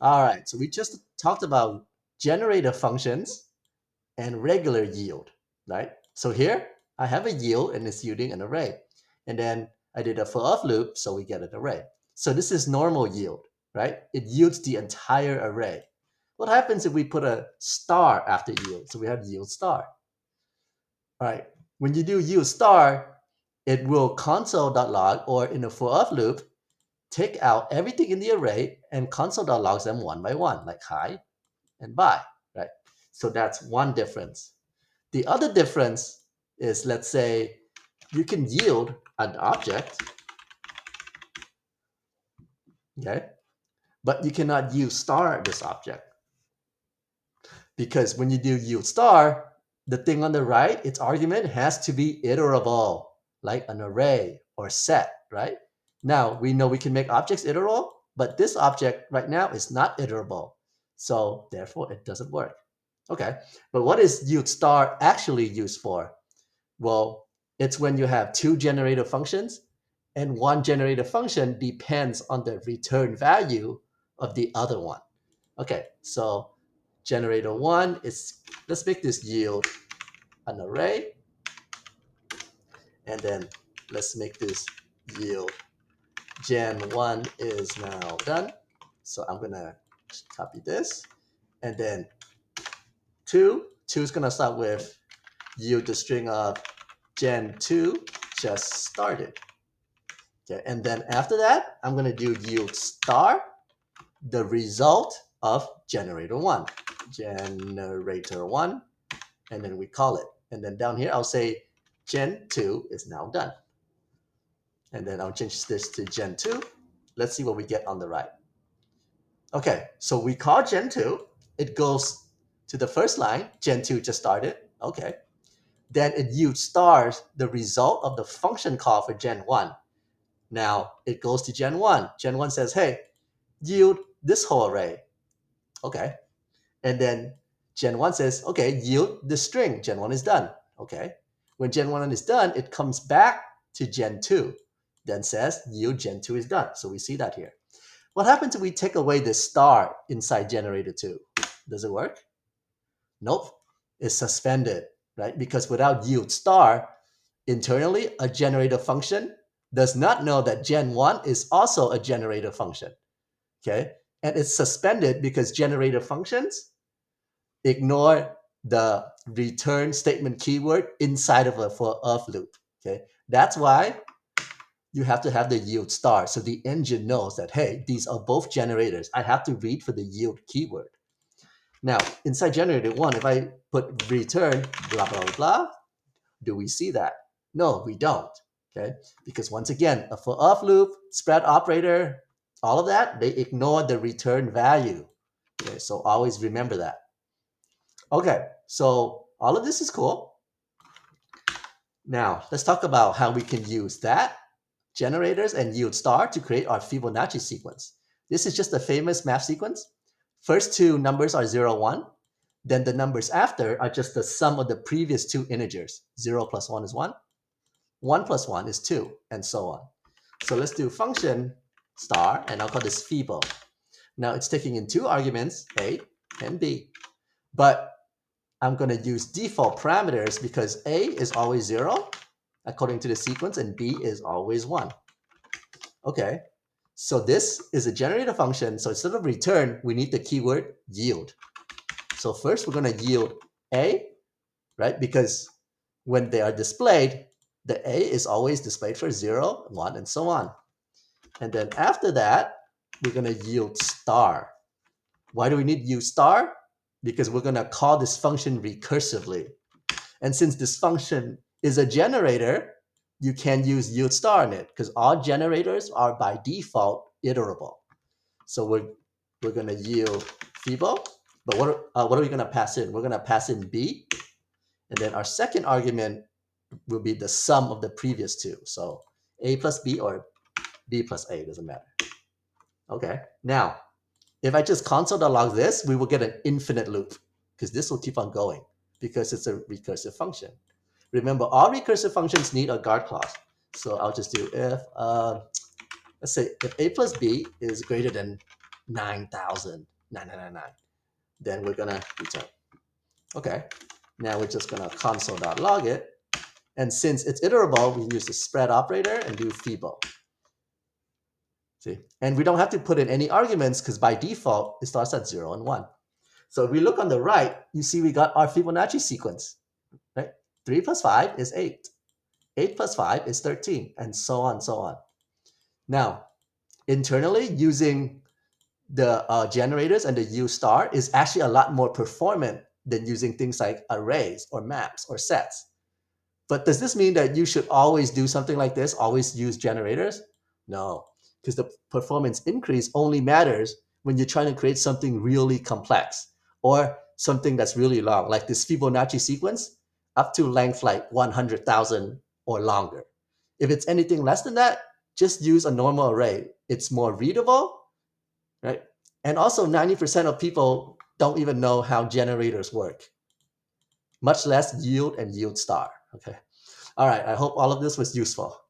All right, so we just talked about generator functions and regular yield, right? So here I have a yield and it's yielding an array. And then I did a for-of loop, so we get an array. So this is normal yield, right? It yields the entire array. What happens if we put a star after yield? So we have yield star. All right, when you do yield star, it will console.log, or in a for-of loop, take out everything in the array and console.logs them one by one, like hi and bye, right? So that's one difference. The other difference is, let's say you can yield an object, okay? But you cannot yield star this object. Because when you do yield star, the thing on the right, its argument has to be iterable, like an array or set, right? Now, we know we can make objects iterable, but this object right now is not iterable. So therefore, it doesn't work. Okay, but what is yield star actually used for? Well, it's when you have two generator functions and one generator function depends on the return value of the other one. Okay, so generator one is, let's make this yield an array. And then let's make this yield gen one is now done. So I'm gonna copy this. And then two is gonna start with yield the string of gen 2 just started. Okay, and then after that, I'm going to do yield star, the result of generator 1. Generator 1, and then we call it. And then down here, I'll say gen 2 is now done. And then I'll change this to gen 2. Let's see what we get on the right. Okay, so we call gen 2. It goes to the first line. Gen 2 just started. Okay. Then it yield stars the result of the function call for gen 1. Now it goes to gen 1. Gen 1 says, hey, yield this whole array. Okay. And then gen 1 says, okay, yield the string. Gen 1 is done. Okay. When gen 1 is done, it comes back to gen 2, then says yield gen 2 is done. So we see that here. What happens if we take away this star inside generator 2? Does it work? Nope. It's suspended, right? Because without yield star, internally, a generator function does not know that gen 1 is also a generator function, okay? And it's suspended because generator functions ignore the return statement keyword inside of a for-of loop, okay? That's why you have to have the yield star. So the engine knows that, hey, these are both generators. I have to read for the yield keyword. Now, inside generator 1, if I put return blah, blah, blah, blah, do we see that? No, we don't, okay? Because once again, a for-of loop, spread operator, all of that, they ignore the return value. Okay, so always remember that. Okay, so all of this is cool. Now, let's talk about how we can use that, generators, and yield star to create our Fibonacci sequence. This is just a famous math sequence. First two numbers are 0, 1. Then the numbers after are just the sum of the previous two integers. 0 plus 1 is 1. 1 plus 1 is 2, and so on. So let's do function star, and I'll call this Fibo. Now it's taking in two arguments, A and B. But I'm going to use default parameters because A is always 0, according to the sequence, and B is always 1. Okay, so this is a generator function. So instead of return, we need the keyword yield. So first we're going to yield A, right? Because when they are displayed, the A is always displayed for 0, 1, and so on. And then after that, we're going to yield star. Why do we need use star? Because we're going to call this function recursively. And since this function is a generator, you can use yield star in it because all generators are by default iterable. So we're going to yield Fibo. But what are we going to pass in? We're going to pass in B. And then our second argument will be the sum of the previous two. So A plus B or B plus A, doesn't matter. Okay, now, if I just console.log this, we will get an infinite loop because this will keep on going because it's a recursive function. Remember, all recursive functions need a guard clause. So I'll just do if, let's say if A plus B is greater than 9,999. Then we're gonna return. Okay, now we're just gonna console.log it. And since it's iterable, we use the spread operator and do Fibo. See? And we don't have to put in any arguments because by default, it starts at 0 and 1. So if we look on the right, you see we got our Fibonacci sequence, right? 3 plus 5 is 8. 8 plus 5 is 13, and so on, so on. Now, internally, using the generators and the U star is actually a lot more performant than using things like arrays or maps or sets. But does this mean that you should always do something like this, always use generators? No, because the performance increase only matters when you're trying to create something really complex or something that's really long, like this Fibonacci sequence, up to length like 100,000 or longer. If it's anything less than that, just use a normal array. It's more readable, right? And also 90% of people don't even know how generators work, much less yield and yield star, okay? All right, I hope all of this was useful.